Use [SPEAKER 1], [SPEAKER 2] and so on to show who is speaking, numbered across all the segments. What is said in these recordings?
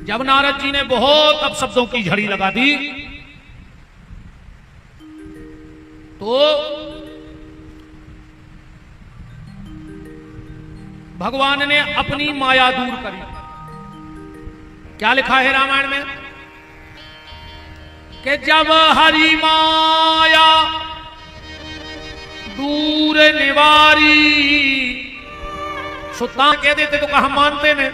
[SPEAKER 1] जब नारद जी ने बहुत अपशब्दों की झड़ी लगा दी तो भगवान ने अपनी माया दूर करी। क्या लिखा है रामायण में कि जब हरि माया दूर निवारी, सुल्तान कह देते तो कहा मानते ने,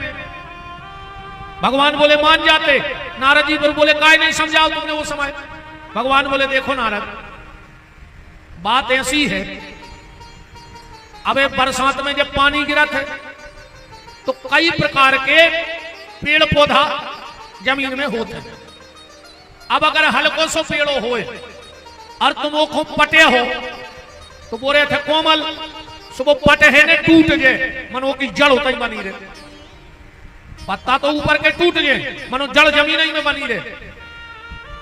[SPEAKER 1] भगवान बोले मान जाते। नारद जी बोले काय नहीं समझाओ तुमने वो समय। भगवान बोले देखो नारद, बात ऐसी है, अबे बरसात में जब पानी गिरा था तो कई प्रकार के पेड़ पौधा जमीन में होते हैं। अब अगर हल्को सो पेड़ो होए और तुम वो खूब पटे हो तो बोले थे कोमल सुबह पटे है ने टूट गए, मनो की जड़ होता ही बनी रहे, पत्ता तो ऊपर के टूट गए, मनो जड़ जमीन ही में बनी रहे।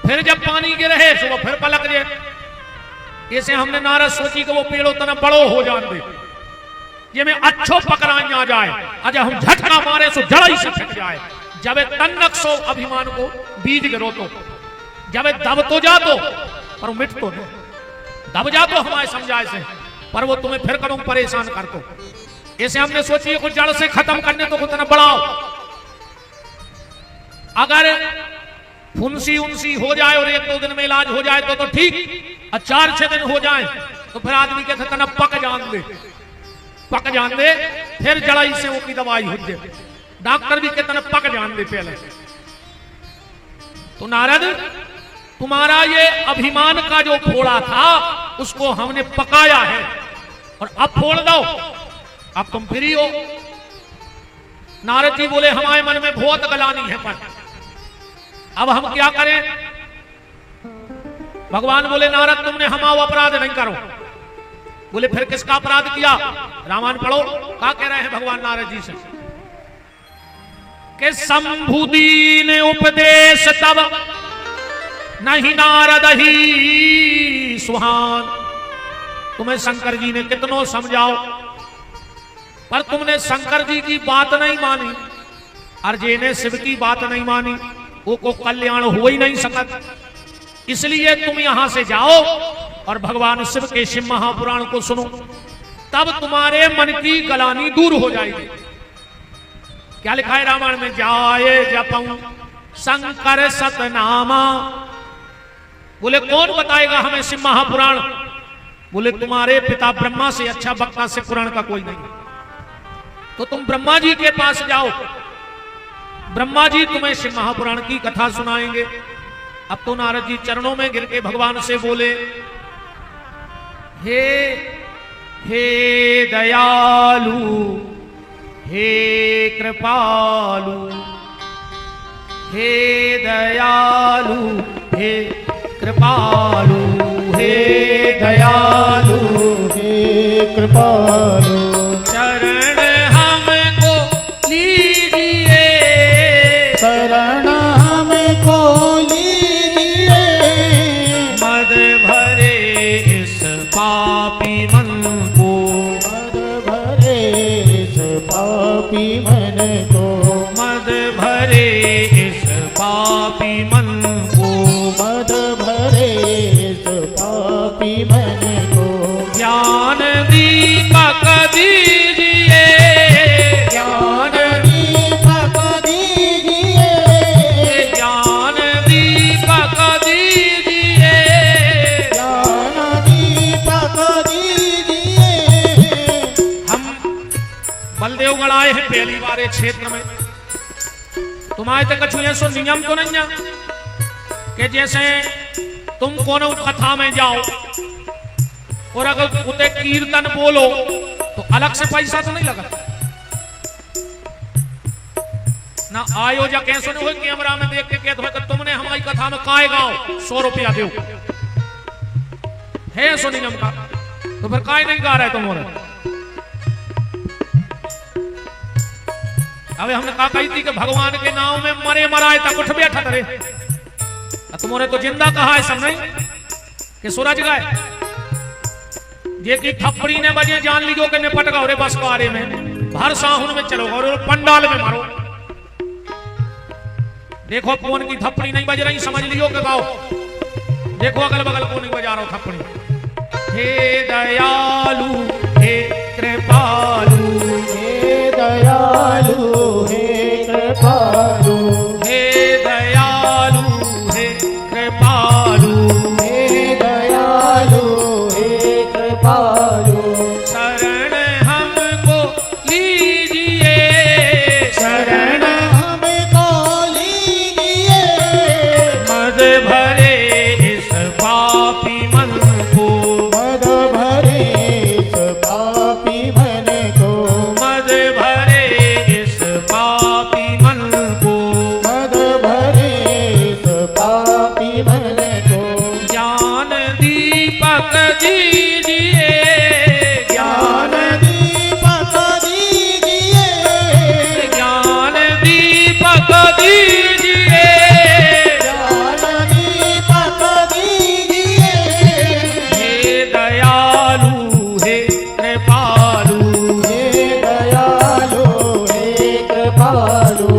[SPEAKER 1] फिर जब पानी गिरे है सुबह फिर पलक जाए। ऐसे हमने नारद सोची कि वो पेड़ो तना बड़ो हो जान दे, ये में अच्छो पकड़ाई आ जाए, अजय हम झटका मारे सो जड़ ही से छट जाए। जब तन्नक सो अभिमान को बीज गिरो तो, जब दब तो जा तो पर मिट तो नहीं, दब जा तो हमारे समझाए से, पर वो तुम्हें फिर करूं परेशान कर तो। ऐसे हमने सोची कुछ जड़ से खत्म करने तो कुछ न बढ़ाओ। अगर फुंसी उनसी हो जाए और एक दो दिन में इलाज हो जाए तो ठीक, और 4-6 दिन हो जाए तो फिर आदमी के तना पक जान दे, पक जान दे, फिर जड़ाई से वो की दवाई हो जाए। डॉक्टर भी कितना पक जान दे पहले। तो नारद तुम्हारा ये अभिमान का जो फोड़ा था उसको हमने पकाया है और अब फोड़ दो, अब तुम फ्री हो। नारद जी बोले हमारे मन में बहुत गलानी है, पर अब हम क्या करें। भगवान बोले नारद तुमने हमारा अपराध नहीं करो। बोले फिर किसका अपराध किया। रामायण पढ़ो, क्या कह रहे हैं भगवान नारद जी से कि शंभुदी ने उपदेश तब नहीं नारद ही सुहान। तुम्हें शंकर जी ने कितनो समझाओ पर तुमने शंकर जी की बात नहीं मानी, और जे ने शिव की बात नहीं मानी वो को कल्याण हो ही नहीं सकता। इसलिए तुम यहां से जाओ और भगवान शिव के शिव महापुराण को सुनो, तब तुम्हारे मन की गलानी दूर हो जाएगी। क्या लिखा है रामायण में, जाए जपऊं शंकर सतनामा। बोले कौन बताएगा हमें शिव महापुराण। बोले तुम्हारे पिता ब्रह्मा से अच्छा वक्ता शिव पुराण का कोई नहीं, तो तुम ब्रह्मा जी के पास जाओ, ब्रह्मा जी तुम्हें शिव महापुराण की कथा सुनाएंगे। अब तो नारद जी चरणों में गिर के भगवान से बोले हे हे दयालु हे कृपालु, हे दयालु हे कृपालु, हे दयालु
[SPEAKER 2] हे कृपालु,
[SPEAKER 1] शरण हमको लीजिए,
[SPEAKER 2] शरण हमको लीजिए।
[SPEAKER 1] मद भरे इस पापी मन को,
[SPEAKER 2] मद भरे इस पापी मन को,
[SPEAKER 1] मद भरे इस पापी मन को,
[SPEAKER 2] मद भरे इस पापी मन को।
[SPEAKER 1] ज्ञान दीपक दीजिए,
[SPEAKER 2] ज्ञान दीपक दीजिए,
[SPEAKER 1] ज्ञान दीपक दीजिए।
[SPEAKER 2] ज्ञान दीपक दीजिए।
[SPEAKER 1] हम बलदेवगढ़ आए हैं पहली बार एक क्षेत्र में, तुम्हारे तक कछु ऐसो नियम तो नहीं है कि जैसे तुम कोनो कथा में जाओ और अगर उते कीर्तन बोलो तो अलग से पैसा तो नहीं लगा ना। आयोजक ऐसा नहीं हो कैमरा में देख के कहते हो कि तुमने हमारी कथा में काय गाओ 100 रुपया दो, है ऐसा नियम का, तो फिर काय नहीं गा रहे तुम्हारे। अबे हमने कहा कही थी कि भगवान के नाम में मरे मराए तक उठ बैठा करे, तुम्हारे तो जिंदा कहा है सब नहीं कि सूरज गए ये की थप्पड़ी ने बजे जान लीजो कि निपट गए रे बस कारे में, भर साहुन में चलो और पंडाल में मारो। देखो कौन की थप्पड़ी नहीं बज रही, समझ लियो के गाओ। देखो अगल बगल कौन नहीं बजा रहा थप्पड़ी। हे दयालु हे कृपालु,
[SPEAKER 2] हे दयालु हे कृपालु,
[SPEAKER 1] हे दयालु हे कृपालु,
[SPEAKER 2] हे दयालु हे कृपालु,
[SPEAKER 1] शरण हमको लीजिए,
[SPEAKER 2] शरण हमको लीजिए,
[SPEAKER 1] मद भरे इस पापी मन को,
[SPEAKER 2] मद भरे इस पापी मन को,
[SPEAKER 1] मद भरे इस पापी मन को,
[SPEAKER 2] मद भरे इस पापी मन को,
[SPEAKER 1] ज्ञान दीपक दीजिए,
[SPEAKER 2] ज्ञान दीपक दीजिए,
[SPEAKER 1] ज्ञान दीपक दीजिए,
[SPEAKER 2] ज्ञान दीपक दीजिए,
[SPEAKER 1] हे दयालु हे कृपालु,
[SPEAKER 2] हे दयालु हे कृपालु,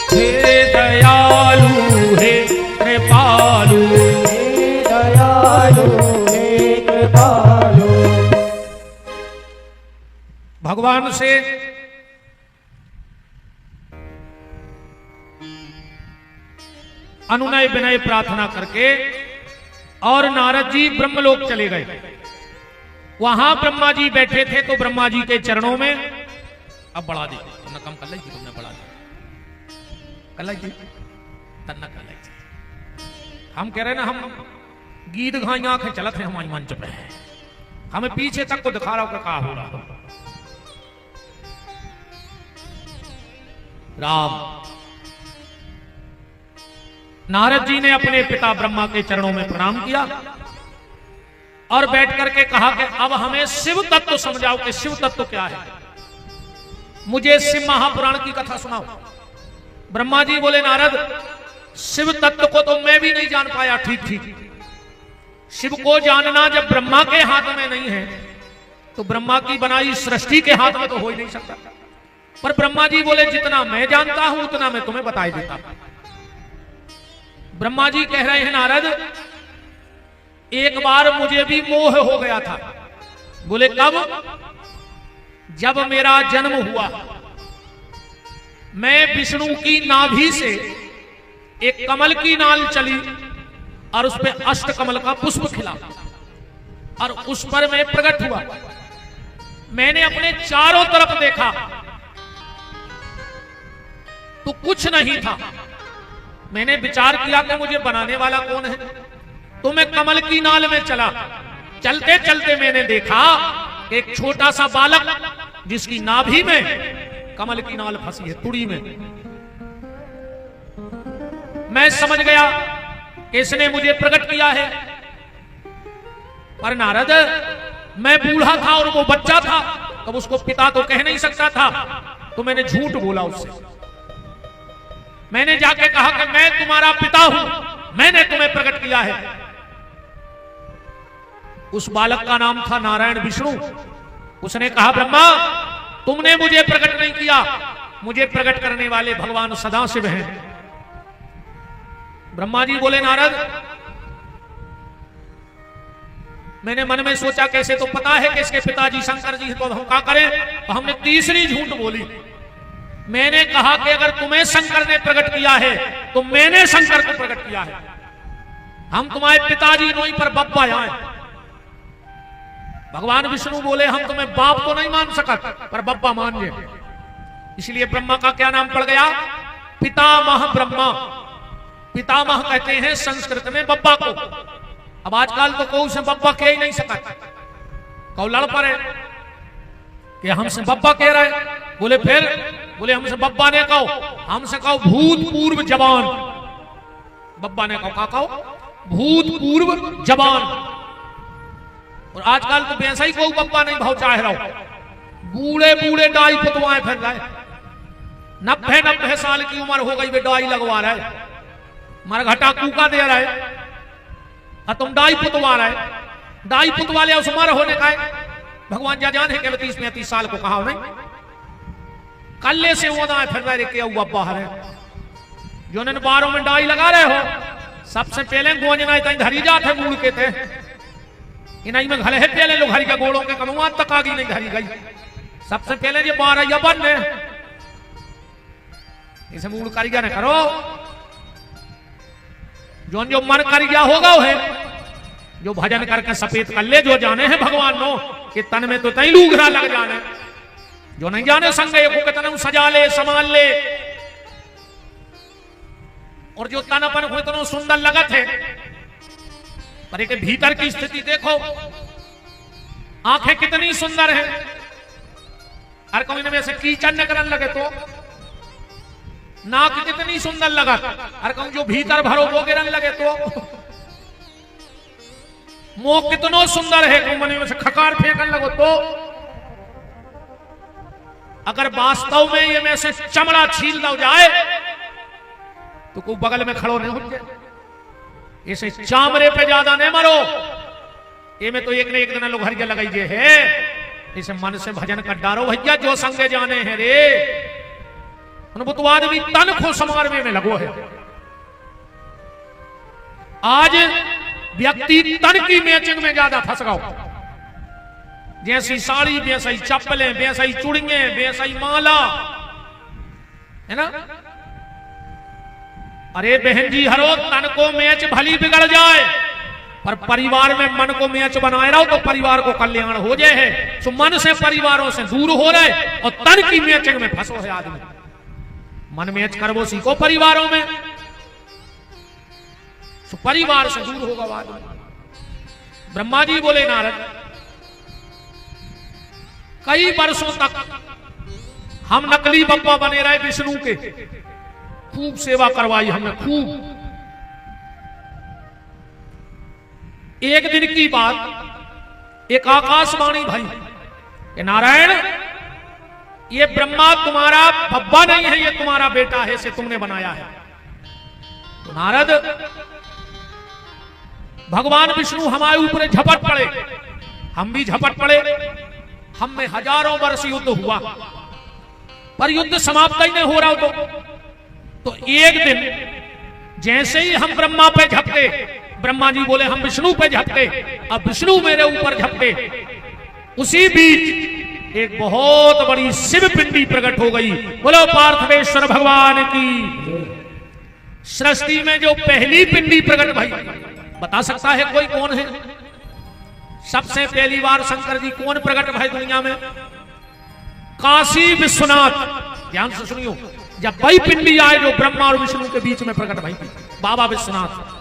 [SPEAKER 1] हे दयालु हे कृपालु,
[SPEAKER 2] हे दयालु हे कृपालु।
[SPEAKER 1] भगवान से अनुनय विनय प्रार्थना करके और नारद जी ब्रह्मलोक चले गए। वहां ब्रह्मा जी बैठे थे तो ब्रह्मा जी के चरणों में, अब बढ़ा दी तुमने कम कर ली थी, तुमने बढ़ा दी कर ली थी तन्ना कर ली थी। हम कह रहे ना हम गीत घाई आंखें चलत है हमारी मंच पे, हमें पीछे तक को दिखा रहा हो क्या हो रहा। राम नारद जी ने अपने पिता ब्रह्मा के चरणों में प्रणाम किया और बैठ करके कहा कि अब हमें शिव तत्व समझाओ कि शिव तत्व क्या है, मुझे शिव महापुराण की कथा सुनाओ। ब्रह्मा जी बोले नारद शिव तत्व को तो मैं भी नहीं जान पाया ठीक ठीक, शिव को जानना जब ब्रह्मा के हाथ में नहीं है तो ब्रह्मा की बनाई सृष्टि के हाथ में तो हो ही नहीं सकता। पर ब्रह्मा जी बोले जितना मैं जानता हूं उतना मैं तुम्हें बताई देता हूं। ब्रह्मा जी कह रहे हैं नारद एक बार मुझे भी मोह हो गया था। बोले कब? जब मेरा जन्म हुआ, मैं विष्णु की नाभि से एक कमल की नाल चली और उस पर अष्ट कमल का पुष्प खिला और उस पर मैं प्रकट हुआ। मैंने अपने चारों तरफ देखा तो कुछ नहीं था। मैंने विचार किया कि मुझे बनाने वाला कौन है, तो मैं कमल की नाल में चला। चलते चलते मैंने देखा एक छोटा सा बालक जिसकी नाभि में कमल की नाल फंसी है, तुड़ी में। मैं समझ गया कि इसने मुझे प्रकट किया है। पर नारद मैं बूढ़ा था और वो बच्चा था, तब उसको पिता तो कह नहीं सकता था, तो मैंने झूठ बोला उससे। मैंने जाके कहा कि मैं तुम्हारा पिता हूं, मैंने तुम्हें प्रकट किया है। उस बालक का नाम था नारायण विष्णु। उसने कहा ब्रह्मा तुमने मुझे प्रकट नहीं किया, मुझे प्रकट करने वाले भगवान सदाशिव हैं। ब्रह्मा जी बोले नारद मैंने मन में सोचा कैसे तो पता है कि इसके पिताजी शंकर जी, तो हम क्या करें। तो हमने तीसरी झूठ बोली। मैंने कहा कि अगर तुम्हें शंकर ने प्रकट किया है तो मैंने शंकर को प्रकट किया है। हम तुम्हारे पिताजी नोई पर बप्पा आए। भगवान विष्णु बोले हम तुम्हें बाप तो नहीं मान सकत पर बप्पा मान गए। इसलिए ब्रह्मा का क्या नाम पड़ गया? पितामह ब्रह्मा। पितामह कहते हैं संस्कृत में बप्पा को। अब आजकल तो कोई से बप्पा कह ही नहीं सकता, कौ लड़ पड़े कि हमसे बप्पा कह रहे। बोले फिर? बोले हमसे बप्पा ने कहो, हमसे कहो भूतपूर्व जवान। बप्पा ने कहो का कहो? भूतपूर्व जवान। और आजकल तो वैसा ही कोई बप्पा नहीं भाव चाह रहा हो, बूढ़े बूढ़े डाई पुतवाए फिर रहे, 90 साल की उम्र हो गई वे डाई लगवा रहे, मरघटा कूका दे रहे और तुम डाई पुतवा रहे। डाई पुतवा ले उस उम्र होने का है, भगवान जा जान है कि 30-35 साल को कहा नहीं, कल्ले से वो ना फिर रहे के बाहर है जो ने बारों में डाई लगा रहे हो। सबसे पहले गोंजना धरी जाते मूल के थे, इन्हीं में घले पहले लोग हरी के गोड़ों के कमुआ तक आगी नहीं धरी गई। सबसे पहले ये 12 या बन इसे मूल कारिया ने करो, जो मन कारिया होगा वो है जो भजन करके सफेद कर ले, जो जाने हैं भगवान नो कि तन में तो तई लूघरा लग जाने, जो नहीं जाने संगे को कितना सजा ले संभाल ले, और जो तनपन को इतना सुंदर लगत है, पर एक भीतर की स्थिति देखो, आंखें कितनी सुंदर है, हर कोई इनमें से कीचड़ करने लगे तो नाक कितनी सुंदर लगा, हर कोई जो भीतर भरो वो गिरने लगे तो मुंह कितना सुंदर है, कोई मन में से खकार फेंकने लगो तो, अगर वास्तव में ये में से चमड़ा छील दो जाए तो कोई बगल में खड़ो नहीं हो जाए। इसे चामड़े पे ज्यादा नहीं मरो, ये में तो एक ने एक दिन लोग हरिया लगाई है, इसे मन से भजन कर डारो भैया, जो संगे जाने हैं रे तो आदमी तन को समारवे में लगो है। आज व्यक्ति तन की मैचिंग में ज्यादा फंस गया, जैसी साड़ी वैसा ही चप्पलें, वैसा ही चूड़ियां, वैसा ही माला, है ना। अरे बहन जी हरो, तन को मैच भली बिगड़ जाए पर परिवार में मन को मैच बनाए रहो तो परिवार को कल्याण हो जाए है। तो मन से परिवारों से दूर हो रहे और तन की मैचिंग में फंसो है आदमी। मन मैच करवो सीखो परिवारों में, तो परिवार से दूर होगा आदमी। ब्रह्मा जी बोले नारद, कई वर्षों तक हम नकली बप्पा बने रहे विष्णु के, खूब सेवा करवाई हमने खूब। एक दिन की बात, एक आकाशवाणी भाई कि नारायण ये ब्रह्मा तुम्हारा बब्बा नहीं है, ये तुम्हारा बेटा है, इसे तुमने बनाया है। तो नारद भगवान विष्णु हमारे ऊपर झपट पड़े, हम भी झपट पड़े, हम में हजारों वर्ष युद्ध हुआ पर युद्ध समाप्त ही नहीं हो रहा। तो एक दिन जैसे ही हम ब्रह्मा पे झपटे, ब्रह्मा जी बोले हम विष्णु पे झपटे, अब विष्णु मेरे ऊपर झपटे, उसी बीच एक बहुत बड़ी शिव पिंडी प्रकट हो गई। बोलो पार्थवेश्वर भगवान की। सृष्टि में जो पहली पिंडी प्रकट भाई, बता सकता है कोई कौन है? सबसे पहली बार शंकर जी कौन प्रकट भाई दुनिया में? काशी विश्वनाथ। ध्यान से सुनियो, जब वही पिंडी आए जो ब्रह्मा और विष्णु के बीच में प्रकट भाई थी, बाबा विश्वनाथ।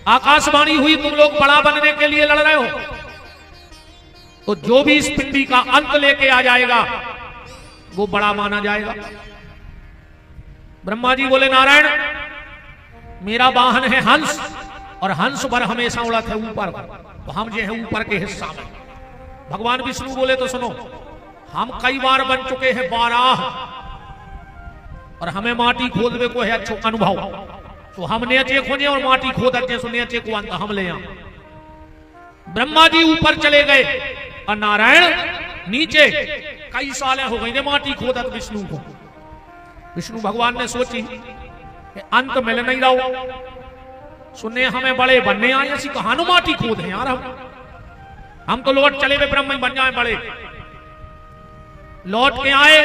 [SPEAKER 1] आकाशवाणी हुई तुम लोग बड़ा बनने के लिए लड़ रहे हो, तो जो भी इस पिंडी का अंत लेके आ जाएगा वो बड़ा माना जाएगा। ब्रह्मा जी बोले नारायण मेरा वाहन है हंस, और हंस पर हमेशा उड़त है ऊपर, तो हम जो है ऊपर के हिस्सा में। भगवान विष्णु बोले तो सुनो, हम कई बार बन चुके हैं बाराह, और हमें माटी खोदने को है अच्छा अनुभव, तो हम नीचे खोजे और माटी खोदते हैं, नीचे को अंत हम ले आए। ब्रह्मा जी ऊपर चले गए और नारायण नीचे। कई साल हो गई ने माटी खोदत विष्णु को। विष्णु भगवान ने सोची कि अंत मिल नहीं रहा, सुने हमें बड़े बनने आए, ऐसी कहानी माटी खोद है यार, हम तो लौट चले हुए ब्रह्म बन जाए बड़े। लौट के आए,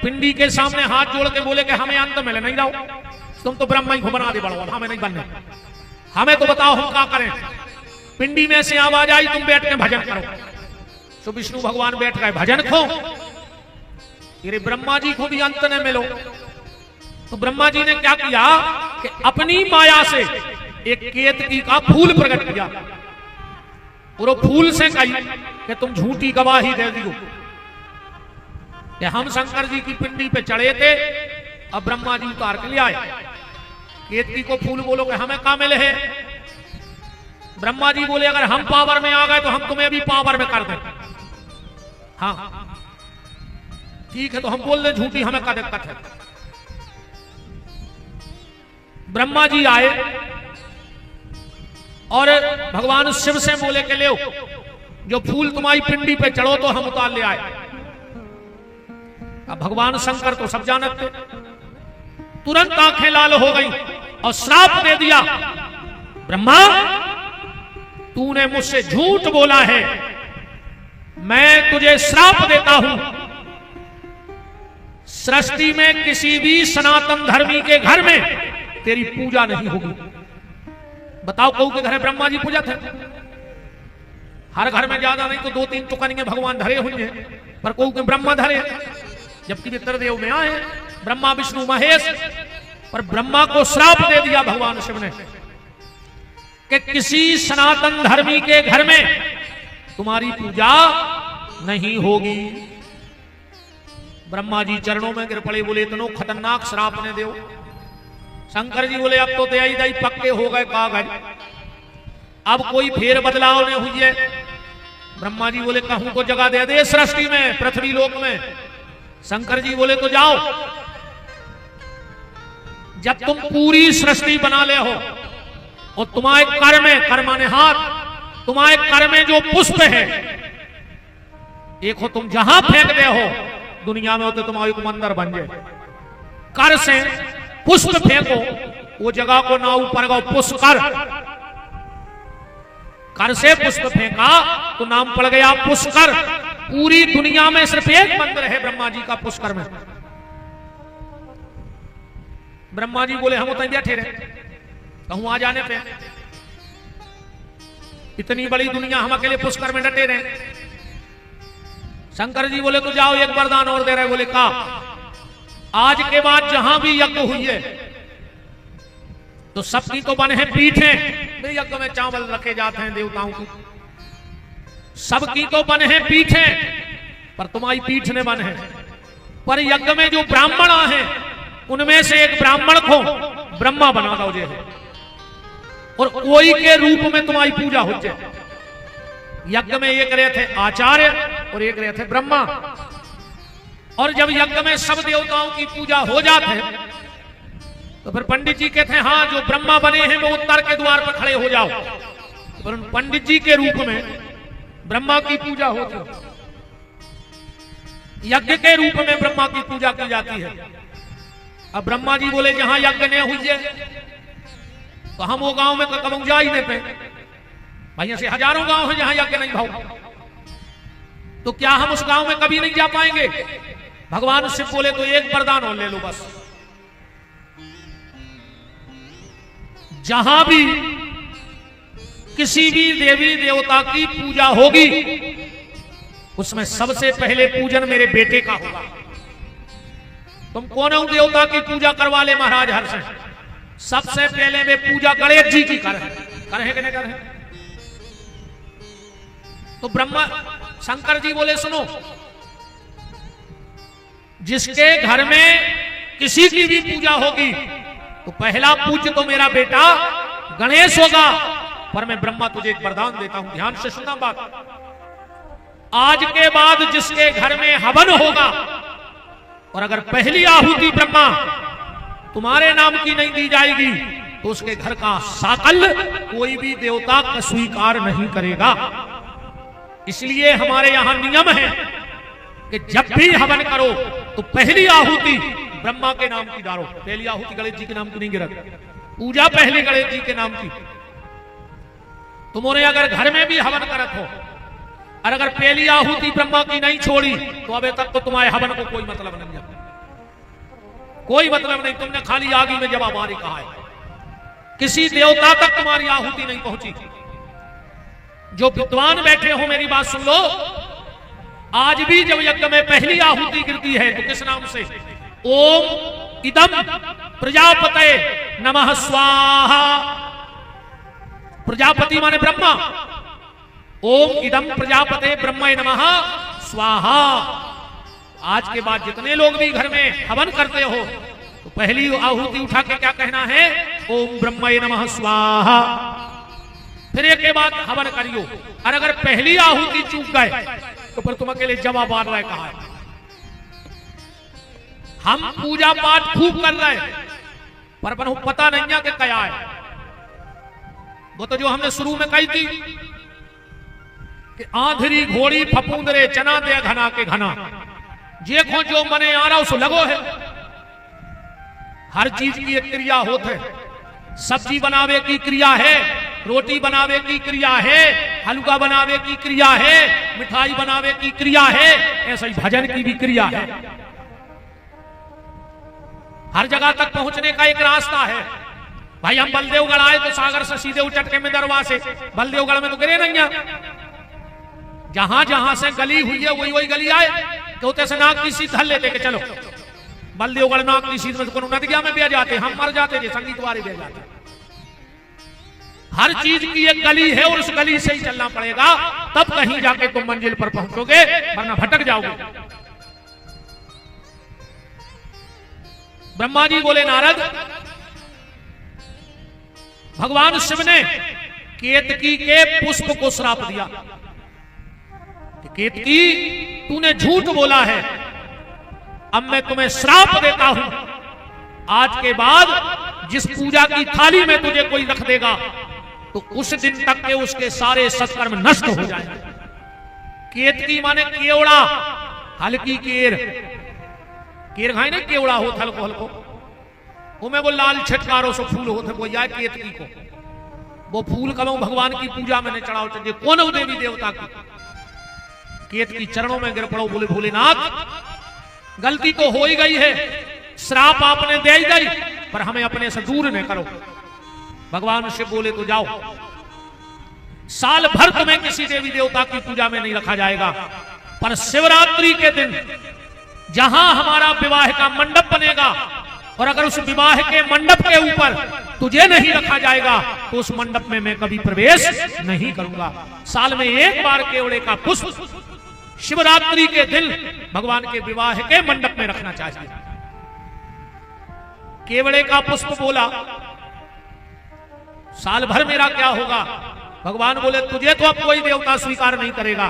[SPEAKER 1] पिंडी के सामने हाथ जोड़ के बोले कि हमें अंत मिल नहीं रहा, तुम तो ब्रह्म ही बना दे बड़ो, हमें नहीं बनने, हमें तो बताओ हम क्या करें। पिंडी में से आवाज आई तुम बैठ के भजन करो। तो विष्णु भगवान बैठ गए भजन को। तेरे ब्रह्मा जी को भी अंत न मिलो, तो ब्रह्मा जी ने क्या किया कि अपनी माया से एक केतकी का फूल प्रकट किया, और वो फूल से कही कि तुम झूठी गवाही दे दियो कि हम शंकर जी की पिंडी पे चढ़े थे, अब ब्रह्मा जी उतार के ले आए। केतकी को फूल बोलो कि हमें कहाँ मिले है। ब्रह्मा जी बोले अगर हम पावर में आ गए तो हम तुम्हें भी पावर में कर दें। हाँ ठीक है, तो हम बोल दें झूठी, हमें क्या दिक्कत है। ब्रह्मा जी आए और भगवान शिव से बोले कि ले जो फूल तुम्हारी पिंडी पे चढ़ो तो हम उतार ले आए। अब भगवान शंकर तो सब जानते, तुरंत आंखें लाल हो गई और श्राप दे दिया, ब्रह्मा तूने मुझसे झूठ बोला है, मैं तुझे श्राप देता हूं, सृष्टि में किसी भी सनातन धर्मी के घर में तेरी पूजा नहीं होगी। बताओ कहू के घर है ब्रह्मा जी पूजा थे। हर घर में ज्यादा नहीं तो 2-3 चुकनिए भगवान धरे हुए हैं, पर कहू के ब्रह्मा धरे, जबकि पितृदेव में आए ब्रह्मा विष्णु महेश। पर ब्रह्मा को श्राप दे दिया भगवान शिव ने कि किसी सनातन धर्मी के घर में तुम्हारी पूजा नहीं होगी। ब्रह्मा जी चरणों में गिर पड़े, बोले इतनो खतरनाक श्राप ने दो। शंकर जी बोले अब तो दयाई दई पक्के हो गए कागज, अब कोई फेर बदलाव नहीं हुई है। ब्रह्मा जी बोले कहूं को जगह दे दे सृष्टि में, पृथ्वी लोक में। शंकर जी बोले तो जाओ, जब तुम पूरी सृष्टि बना ले हो और तुम्हारे कर में, कर माने हाथ, तुम्हारे कर में जो पुष्प है एक हो, तुम जहां फेंक दे हो दुनिया में होते तुम्हारी को मंदिर बन जाए। कर से पुष्प फेंको, वो जगह को ना ऊपर गो पुष्कर, कर से पुष्प फेंका तो नाम पड़ गया पुष्कर। पूरी दुनिया में सिर्फ एक मंदिर है ब्रह्मा जी का, पुष्कर में। ब्रह्मा जी बोले हम उतने बैठे रहे, कहूं आ जाने पे, इतनी बड़ी दुनिया हम अकेले पुष्कर में डटे रहे। शंकर जी बोले तो जाओ एक वरदान और दे रहे। बोले का आज के बाद जहां भी यज्ञ हुई है तो सबकी तो बने हैं पीठें, यज्ञ में चावल रखे जाते हैं देवताओं की, सबकी तो बने हैं पीठें, पर तुम्हारी पीठ ने बने हैं। पर यज्ञ में जो ब्राह्मण हैं उनमें से एक ब्राह्मण को ब्रह्मा बना दो जे है, और कोई के रूप में तुम्हारी पूजा हो जाए। यज्ञ में एक रहे थे आचार्य और एक रहे थे ब्रह्मा, और जब यज्ञ में सब देवताओं की पूजा हो जाते तो फिर पंडित जी कहते हैं हाँ जो ब्रह्मा बने हैं वो उत्तर के द्वार पर खड़े हो जाओ। पर उन पंडित जी के रूप में ब्रह्मा की पूजा होती है, यज्ञ के रूप में ब्रह्मा की पूजा की जाती है। अब ब्रह्मा जी बोले जहां यज्ञ नहीं हुई है तो हम वो गांव में कब जा ही नहीं पे, भाई ऐसे हजारों गांव हैं जहां यज्ञ नहीं भाव, तो क्या हम उस गांव में कभी नहीं जा पाएंगे। भगवान शिव बोले तो एक वरदान और ले लो बस, जहां भी किसी भी देवी देवता की पूजा होगी उसमें सबसे पहले पूजन मेरे बेटे का होगा। तुम कौन देवता की पूजा करवा ले महाराज हर्ष, सबसे पहले वे पूजा गणेश जी की करें कि नहीं करें। तो ब्रह्मा शंकर जी बोले सुनो, जिसके घर में किसी की भी पूजा होगी तो पहला पूज्य तो मेरा बेटा गणेश होगा। पर मैं ब्रह्मा तुझे एक वरदान देता हूं, ध्यान से सुनना बात। आज के बाद जिसके घर में हवन होगा और अगर पहली आहुति ब्रह्मा तुम्हारे नाम की नहीं दी जाएगी तो उसके घर का साकल कोई भी देवता का स्वीकार नहीं करेगा। इसलिए हमारे यहां नियम है कि जब भी हवन करो तो पहली आहुति ब्रह्मा के नाम की डालो। पहली आहुति गणेश जी के नाम की नहीं गिरत, पूजा पहले गणेश जी के नाम की। तुमने अगर घर में भी हवन करत हो और अगर पहली आहुति ब्रह्मा की नहीं छोड़ी तो अबे तक तो तुम्हारे हवन को कोई मतलब नहीं है, कोई मतलब नहीं। तुमने खाली आगी में जवाब आरी कहा है, किसी देवता तक तुम्हारी आहुति नहीं पहुंची। जो विद्वान बैठे हो मेरी बात सुन लो, आज भी जब यज्ञ में पहली आहुति गिरती है तो किस नाम से, ओम इदम प्रजापते नमः स्वाहा। प्रजापति माने ब्रह्मा, ओम इदम प्रजापते ब्रह्म नमः स्वाहा। आज के बाद जितने लोग भी घर में हवन करते हो तो पहली आहुति उठा के क्या कहना है, ओम ब्रह्मये नमः स्वाहा। फिर एक के बाद हवन करियो, और अगर पहली आहुति चूक गए तो फिर तुम अकेले जवाब आ रहा है कहा है। हम पूजा पाठ खूब कर रहे हैं पर पता नहीं है कि क्या है। वो तो जो हमने शुरू में कही थी कि आंधरी घोड़ी फपूंदरे चना दे घना के घना, जे खो जो मने आ रहा उसको लगो है। हर चीज की एक क्रिया होती है। सब्जी बनावे की क्रिया है, रोटी बनावे की क्रिया है, हलवा बनावे की क्रिया है, मिठाई बनावे की क्रिया है, ऐसा ही भजन की भी क्रिया है। हर जगह तक पहुंचने का एक रास्ता है। भाई हम बलदेवगढ़ आए तो सागर से सीधे उचटके में दरवा से बलदेवगढ़ में तो गिरे नहीं है। जहां जहां से गली हुई है वही वही गली आए तो से नाक की सीध धल लेते कि चलो बलदेवगढ़ नाक की सीध में कोनो नदिया में भी जाते, हम मर जाते थे, संगीत वाले भी जाते। हर चीज की एक गली है और उस गली से ही चलना पड़ेगा, तब कहीं जाके तुम मंजिल पर पहुंचोगे, वरना भटक जाओगे। ब्रह्मा जी बोले नारद, भगवान शिव ने केतकी के पुष्प को श्राप दिया। केतकी तूने झूठ बोला है, अब मैं तुम्हें श्राप देता हूं। आज के बाद जिस पूजा की थाली में तुझे कोई रख देगा तो उस दिन तक के उसके सारे सत्कर्म नष्ट हो जाएंगे। केतकी माने केवड़ा, हल्की केर, केर खाए ना केवड़ा हो हल्को हल्को, वो वो लाल छटकारों से फूल होते वो याद केतकी को, वो फूल कब भगवान की पूजा में नहीं चढ़ाओ चाहिए। कौन हो देवी देवता की? केतकी चरणों में गिर पड़ो, बोले भोलेनाथ गलती तो हो ही गई है, श्राप आपने दे ही दी, पर हमें अपने से दूर न करो। भगवान शिव बोले तो जाओ, साल भर तुम्हें किसी देवी देवता की पूजा में नहीं रखा जाएगा, पर शिवरात्रि के दिन जहां हमारा विवाह का मंडप बनेगा और अगर उस विवाह के मंडप के ऊपर तुझे नहीं रखा जाएगा तो उस मंडप में मैं कभी प्रवेश नहीं करूंगा। साल में एक बार केवड़े का पुष्प शिवरात्रि के दिन भगवान के विवाह के मंडप में रखना चाहिए। केवड़े का पुष्प बोला, साल भर मेरा क्या होगा? भगवान बोले तुझे तो अब कोई देवता स्वीकार नहीं करेगा,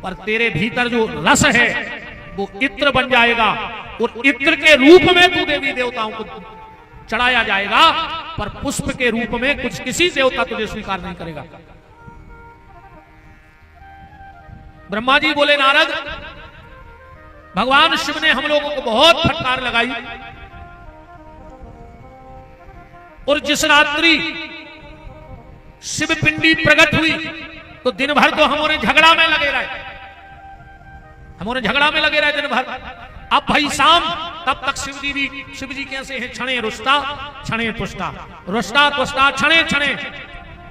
[SPEAKER 1] पर तेरे भीतर जो रस है वो इत्र बन जाएगा और इत्र के रूप में तू देवी देवताओं को चढ़ाया जाएगा, पर पुष्प के रूप में कुछ किसी देवता तुझे स्वीकार नहीं करेगा। ब्रह्मा जी बोले नारद, भगवान शिव ने हम लोगों को बहुत फटकार लगाई और जिस रात्रि शिव पिंडी प्रकट हुई तो दिन भर तो हमारे झगड़ा में लगे रहे, दिन भर। अब भाई शाम, तब तक शिव जी कैसे हैं? क्षणे रुष्टा क्षणे तुष्टा, रुष्टा तुष्टा क्षणे क्षणे।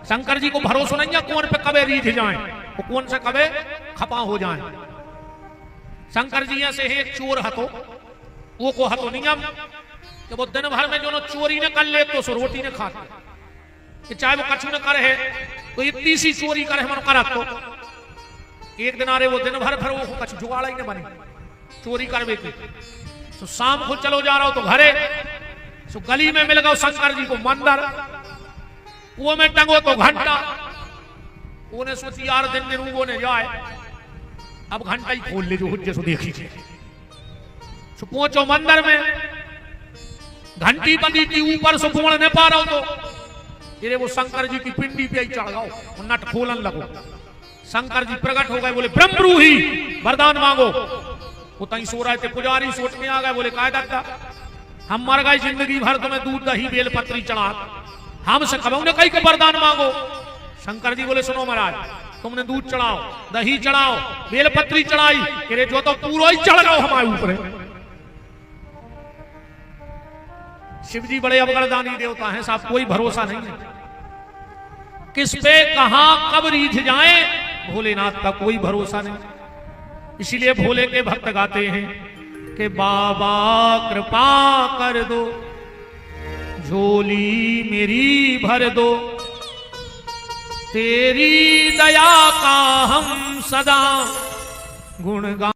[SPEAKER 1] शंकर जी को भरोसा नहीं है कौन पे कबे रीझ जाए, वो कौन से कबे खपा हो जाए। शंकर जी ऐसे है एक चोर हतो, वो को हतो नियम कि वो दिन भर में जो चोरी ने कर ले तो सो रोटी ने खा, कि चाहे वो कछु न करे तो इतनी सी चोरी करे मन करत तो एक दिन आ रहे वो दिन भर फिर वो कछु जुगाड़ा ही न बने चोरी करवे के। तो शाम को चलो जा रहा हो तो घरे तो गली में मिल गया शंकर जी को मंदिर, वो में टंगो तो घंटा। उन्हें सोची यार दिन दिन वो ने जाए, अब घंटा ही खोल ले जो हुज्जे सो देखी थे। सो पहुंचो मंदिर में, घंटी बंदी थी ऊपर से बोल नहीं पा रहा हो तो ये वो शंकर जी की पिंडी पे ही चढ़ गओ, नट खोलन लगो। शंकर जी प्रकट हो गए, बोले ब्रह्मरूही वरदान मांगो। वो तई सो रहे थे, पुजारी सोच में आ गए, बोले काय दादा हम मर गए, जिंदगी भर तुम्हें दूध दही बेल पत्री चढ़ा, हमसे कब ने कही के वरदान मांगो। शंकर जी बोले सुनो महाराज, तुमने दूध चढ़ाओ, दही चढ़ाओ, बेल पत्री चढ़ाई, अरे जो तो पूरा ही चढ़ गओ हमारे ऊपर। शिव जी बड़े अवगरदानी देवता हैं साहब, कोई भरोसा नहीं है किस पे कहां कब रीझ जाए, भोलेनाथ का कोई भरोसा नहीं। इसीलिए भोले के भक्त गाते हैं कि बाबा कृपा कर दो, झोली मेरी भर दो, तेरी दया का हम सदा गुणगान